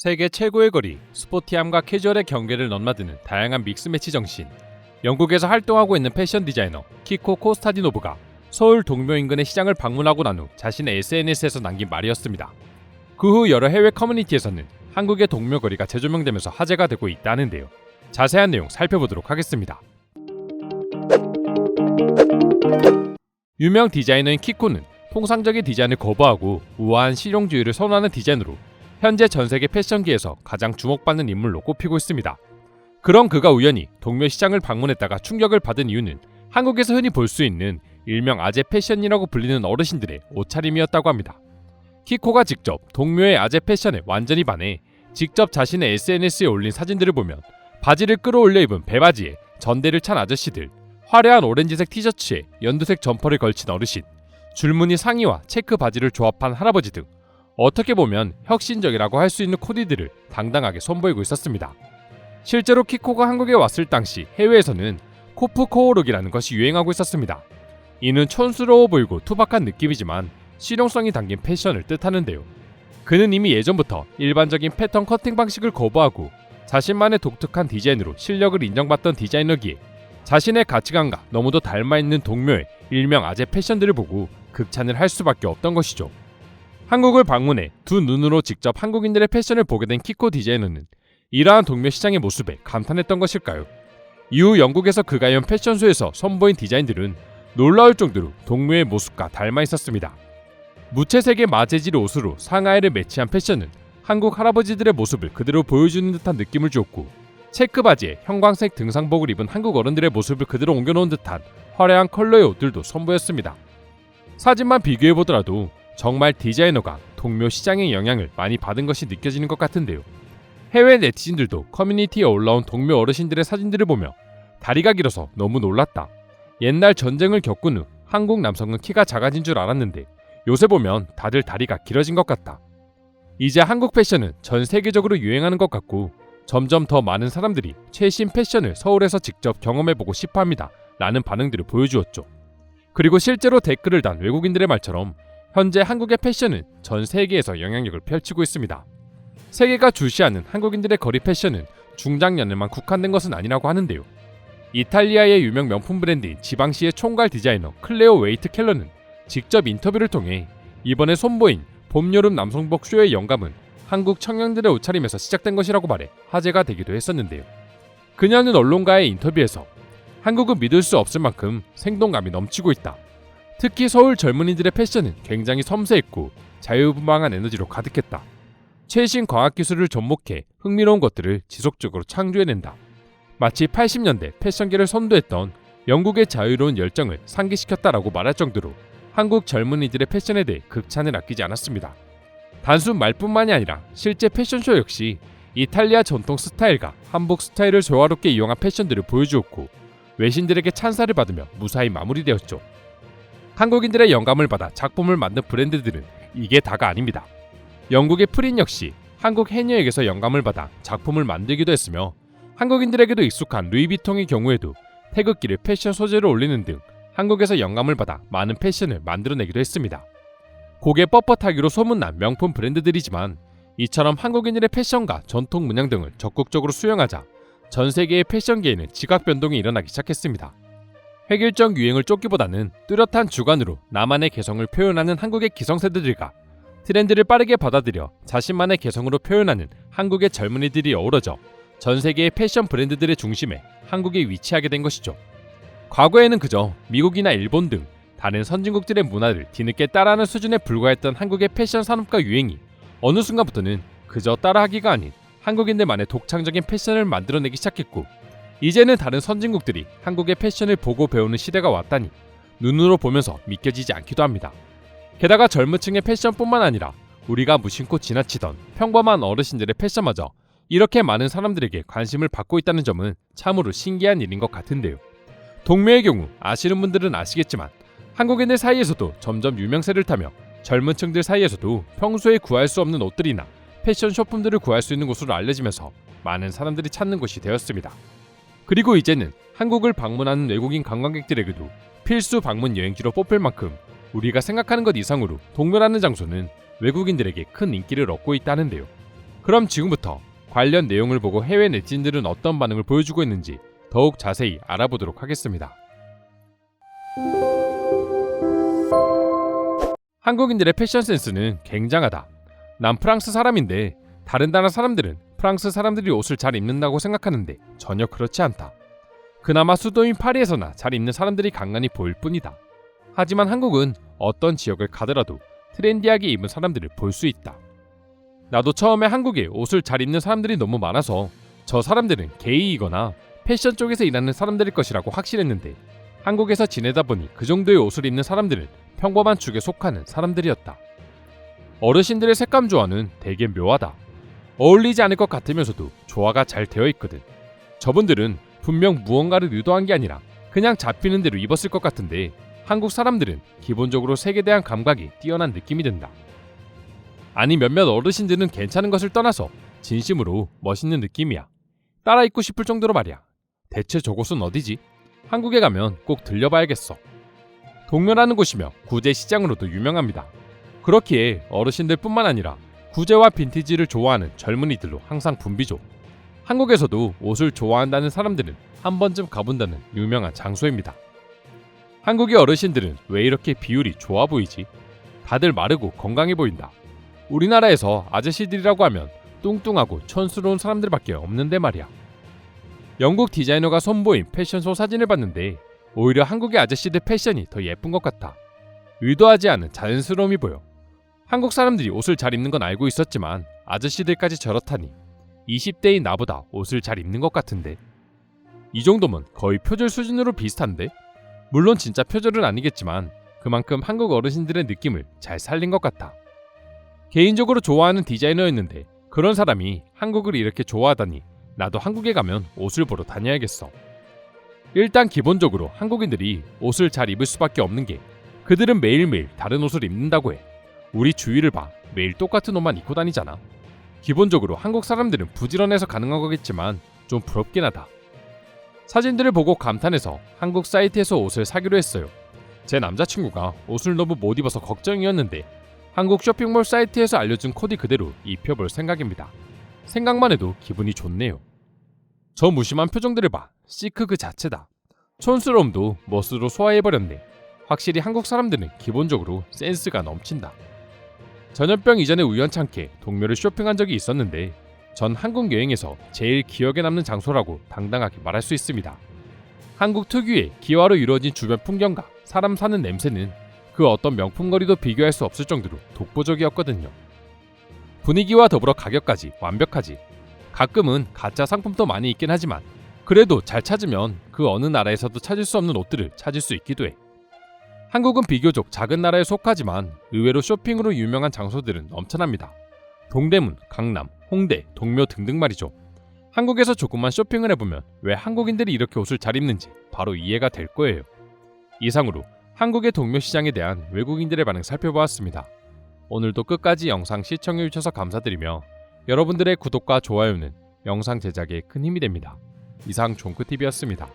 세계 최고의 거리, 스포티함과 캐주얼의 경계를 넘나드는 다양한 믹스매치 정신. 영국에서 활동하고 있는 패션 디자이너 키코 코스타디노브가 서울 동묘 인근의 시장을 방문하고 난 후 자신의 SNS에서 남긴 말이었습니다. 그 후 여러 해외 커뮤니티에서는 한국의 동묘 거리가 재조명되면서 화제가 되고 있다는데요. 자세한 내용 살펴보도록 하겠습니다. 유명 디자이너인 키코는 통상적인 디자인을 거부하고 우아한 실용주의를 선호하는 디자인으로 현재 전세계 패션계에서 가장 주목받는 인물로 꼽히고 있습니다. 그런 그가 우연히 동묘 시장을 방문했다가 충격을 받은 이유는 한국에서 흔히 볼 수 있는 일명 아재 패션이라고 불리는 어르신들의 옷차림이었다고 합니다. 키코가 직접 동묘의 아재 패션에 완전히 반해 직접 자신의 SNS에 올린 사진들을 보면 바지를 끌어올려 입은 배바지에 전대를 찬 아저씨들, 화려한 오렌지색 티셔츠에 연두색 점퍼를 걸친 어르신, 줄무늬 상의와 체크 바지를 조합한 할아버지 등 어떻게 보면 혁신적이라고 할 수 있는 코디들을 당당하게 선보이고 있었습니다. 실제로 키코가 한국에 왔을 당시 해외에서는 코프 코어룩이라는 것이 유행하고 있었습니다. 이는 촌스러워 보이고 투박한 느낌이지만 실용성이 담긴 패션을 뜻하는데요. 그는 이미 예전부터 일반적인 패턴 커팅 방식을 거부하고 자신만의 독특한 디자인으로 실력을 인정받던 디자이너기에 자신의 가치관과 너무도 닮아있는 동묘의 일명 아재 패션들을 보고 극찬을 할 수밖에 없던 것이죠. 한국을 방문해 두 눈으로 직접 한국인들의 패션을 보게 된 키코 디자이너는 이러한 동묘 시장의 모습에 감탄했던 것일까요? 이후 영국에서 그가 연 패션쇼에서 선보인 디자인들은 놀라울 정도로 동묘의 모습과 닮아 있었습니다. 무채색의 마재질 옷으로 상하이를 매치한 패션은 한국 할아버지들의 모습을 그대로 보여주는 듯한 느낌을 주었고, 체크 바지에 형광색 등산복을 입은 한국 어른들의 모습을 그대로 옮겨놓은 듯한 화려한 컬러의 옷들도 선보였습니다. 사진만 비교해보더라도 정말 디자이너가 동묘 시장의 영향을 많이 받은 것이 느껴지는 것 같은데요. 해외 네티즌들도 커뮤니티에 올라온 동묘 어르신들의 사진들을 보며 다리가 길어서 너무 놀랐다. 옛날 전쟁을 겪은 후 한국 남성은 키가 작아진 줄 알았는데 요새 보면 다들 다리가 길어진 것 같다. 이제 한국 패션은 전 세계적으로 유행하는 것 같고 점점 더 많은 사람들이 최신 패션을 서울에서 직접 경험해보고 싶어합니다. 라는 반응들을 보여주었죠. 그리고 실제로 댓글을 단 외국인들의 말처럼 현재 한국의 패션은 전 세계에서 영향력을 펼치고 있습니다. 세계가 주시하는 한국인들의 거리 패션은 중장년에만 국한된 것은 아니라고 하는데요. 이탈리아의 유명 명품 브랜드인 지방시의 총괄 디자이너 클레오 웨이트 켈러는 직접 인터뷰를 통해 이번에 선보인 봄, 여름 남성복 쇼의 영감은 한국 청년들의 옷차림에서 시작된 것이라고 말해 화제가 되기도 했었는데요. 그녀는 언론과의 인터뷰에서 한국은 믿을 수 없을 만큼 생동감이 넘치고 있다. 특히 서울 젊은이들의 패션은 굉장히 섬세했고 자유분방한 에너지로 가득했다. 최신 과학기술을 접목해 흥미로운 것들을 지속적으로 창조해낸다. 마치 80년대 패션계를 선도했던 영국의 자유로운 열정을 상기시켰다라고 말할 정도로 한국 젊은이들의 패션에 대해 극찬을 아끼지 않았습니다. 단순 말뿐만이 아니라 실제 패션쇼 역시 이탈리아 전통 스타일과 한복 스타일을 조화롭게 이용한 패션들을 보여주었고 외신들에게 찬사를 받으며 무사히 마무리되었죠. 한국인들의 영감을 받아 작품을 만든 브랜드들은 이게 다가 아닙니다. 영국의 프린 역시 한국 해녀에게서 영감을 받아 작품을 만들기도 했으며 한국인들에게도 익숙한 루이비통의 경우에도 태극기를 패션 소재로 올리는 등 한국에서 영감을 받아 많은 패션을 만들어내기도 했습니다. 고개 뻣뻣하기로 소문난 명품 브랜드들이지만 이처럼 한국인들의 패션과 전통 문양 등을 적극적으로 수용하자 전 세계의 패션계에는 지각 변동이 일어나기 시작했습니다. 획일적 유행을 쫓기보다는 뚜렷한 주관으로 나만의 개성을 표현하는 한국의 기성세대들과 트렌드를 빠르게 받아들여 자신만의 개성으로 표현하는 한국의 젊은이들이 어우러져 전 세계의 패션 브랜드들의 중심에 한국이 위치하게 된 것이죠. 과거에는 그저 미국이나 일본 등 다른 선진국들의 문화를 뒤늦게 따라하는 수준에 불과했던 한국의 패션 산업과 유행이 어느 순간부터는 그저 따라하기가 아닌 한국인들만의 독창적인 패션을 만들어내기 시작했고, 이제는 다른 선진국들이 한국의 패션을 보고 배우는 시대가 왔다니 눈으로 보면서 믿겨지지 않기도 합니다. 게다가 젊은 층의 패션뿐만 아니라 우리가 무심코 지나치던 평범한 어르신들의 패션마저 이렇게 많은 사람들에게 관심을 받고 있다는 점은 참으로 신기한 일인 것 같은데요. 동묘의 경우 아시는 분들은 아시겠지만 한국인들 사이에서도 점점 유명세를 타며 젊은 층들 사이에서도 평소에 구할 수 없는 옷들이나 패션 쇼품들을 구할 수 있는 곳으로 알려지면서 많은 사람들이 찾는 곳이 되었습니다. 그리고 이제는 한국을 방문하는 외국인 관광객들에게도 필수 방문 여행지로 뽑힐 만큼 우리가 생각하는 것 이상으로 동묘라는 장소는 외국인들에게 큰 인기를 얻고 있다는데요. 그럼 지금부터 관련 내용을 보고 해외 네티즌들은 어떤 반응을 보여주고 있는지 더욱 자세히 알아보도록 하겠습니다. 한국인들의 패션 센스는 굉장하다. 난 프랑스 사람인데 다른 나라 사람들은 프랑스 사람들이 옷을 잘 입는다고 생각하는데 전혀 그렇지 않다. 그나마 수도인 파리에서나 잘 입는 사람들이 간간히 보일 뿐이다. 하지만 한국은 어떤 지역을 가더라도 트렌디하게 입은 사람들을 볼 수 있다. 나도 처음에 한국에 옷을 잘 입는 사람들이 너무 많아서 저 사람들은 게이이거나 패션 쪽에서 일하는 사람들일 것이라고 확신했는데 한국에서 지내다 보니 그 정도의 옷을 입는 사람들은 평범한 축에 속하는 사람들이었다. 어르신들의 색감 조화는 되게 묘하다. 어울리지 않을 것 같으면서도 조화가 잘 되어 있거든. 저분들은 분명 무언가를 의도한 게 아니라 그냥 잡히는 대로 입었을 것 같은데 한국 사람들은 기본적으로 색에 대한 감각이 뛰어난 느낌이 든다. 아니 몇몇 어르신들은 괜찮은 것을 떠나서 진심으로 멋있는 느낌이야. 따라 입고 싶을 정도로 말이야. 대체 저곳은 어디지? 한국에 가면 꼭 들려봐야겠어. 동묘라는 곳이며 구제시장으로도 유명합니다. 그렇기에 어르신들뿐만 아니라 구제와 빈티지를 좋아하는 젊은이들로 항상 붐비죠. 한국에서도 옷을 좋아한다는 사람들은 한 번쯤 가본다는 유명한 장소입니다. 한국의 어르신들은 왜 이렇게 비율이 좋아 보이지? 다들 마르고 건강해 보인다. 우리나라에서 아저씨들이라고 하면 뚱뚱하고 촌스러운 사람들밖에 없는데 말이야. 영국 디자이너가 선보인 패션쇼 사진을 봤는데 오히려 한국의 아저씨들 패션이 더 예쁜 것 같아. 의도하지 않은 자연스러움이 보여. 한국 사람들이 옷을 잘 입는 건 알고 있었지만 아저씨들까지 저렇다니 20대인 나보다 옷을 잘 입는 것 같은데. 이 정도면 거의 표절 수준으로 비슷한데? 물론 진짜 표절은 아니겠지만 그만큼 한국 어르신들의 느낌을 잘 살린 것 같아. 개인적으로 좋아하는 디자이너였는데 그런 사람이 한국을 이렇게 좋아하다니 나도 한국에 가면 옷을 보러 다녀야겠어. 일단 기본적으로 한국인들이 옷을 잘 입을 수밖에 없는 게 그들은 매일매일 다른 옷을 입는다고 해. 우리 주위를 봐. 매일 똑같은 옷만 입고 다니잖아. 기본적으로 한국 사람들은 부지런해서 가능한 거겠지만 좀 부럽긴 하다. 사진들을 보고 감탄해서 한국 사이트에서 옷을 사기로 했어요. 제 남자친구가 옷을 너무 못 입어서 걱정이었는데 한국 쇼핑몰 사이트에서 알려준 코디 그대로 입혀볼 생각입니다. 생각만 해도 기분이 좋네요. 저 무심한 표정들을 봐. 시크 그 자체다. 촌스러움도 멋으로 소화해버렸네. 확실히 한국 사람들은 기본적으로 센스가 넘친다. 전염병 이전에 우연찮게 동묘를 쇼핑한 적이 있었는데 전 한국 여행에서 제일 기억에 남는 장소라고 당당하게 말할 수 있습니다. 한국 특유의 기와로 이루어진 주변 풍경과 사람 사는 냄새는 그 어떤 명품거리도 비교할 수 없을 정도로 독보적이었거든요. 분위기와 더불어 가격까지 완벽하지. 가끔은 가짜 상품도 많이 있긴 하지만 그래도 잘 찾으면 그 어느 나라에서도 찾을 수 없는 옷들을 찾을 수 있기도 해. 한국은 비교적 작은 나라에 속하지만 의외로 쇼핑으로 유명한 장소들은 넘쳐납니다. 동대문, 강남, 홍대, 동묘 등등 말이죠. 한국에서 조금만 쇼핑을 해보면 왜 한국인들이 이렇게 옷을 잘 입는지 바로 이해가 될 거예요. 이상으로 한국의 동묘시장에 대한 외국인들의 반응 살펴보았습니다. 오늘도 끝까지 영상 시청해주셔서 감사드리며 여러분들의 구독과 좋아요는 영상 제작에 큰 힘이 됩니다. 이상 종크TV였습니다.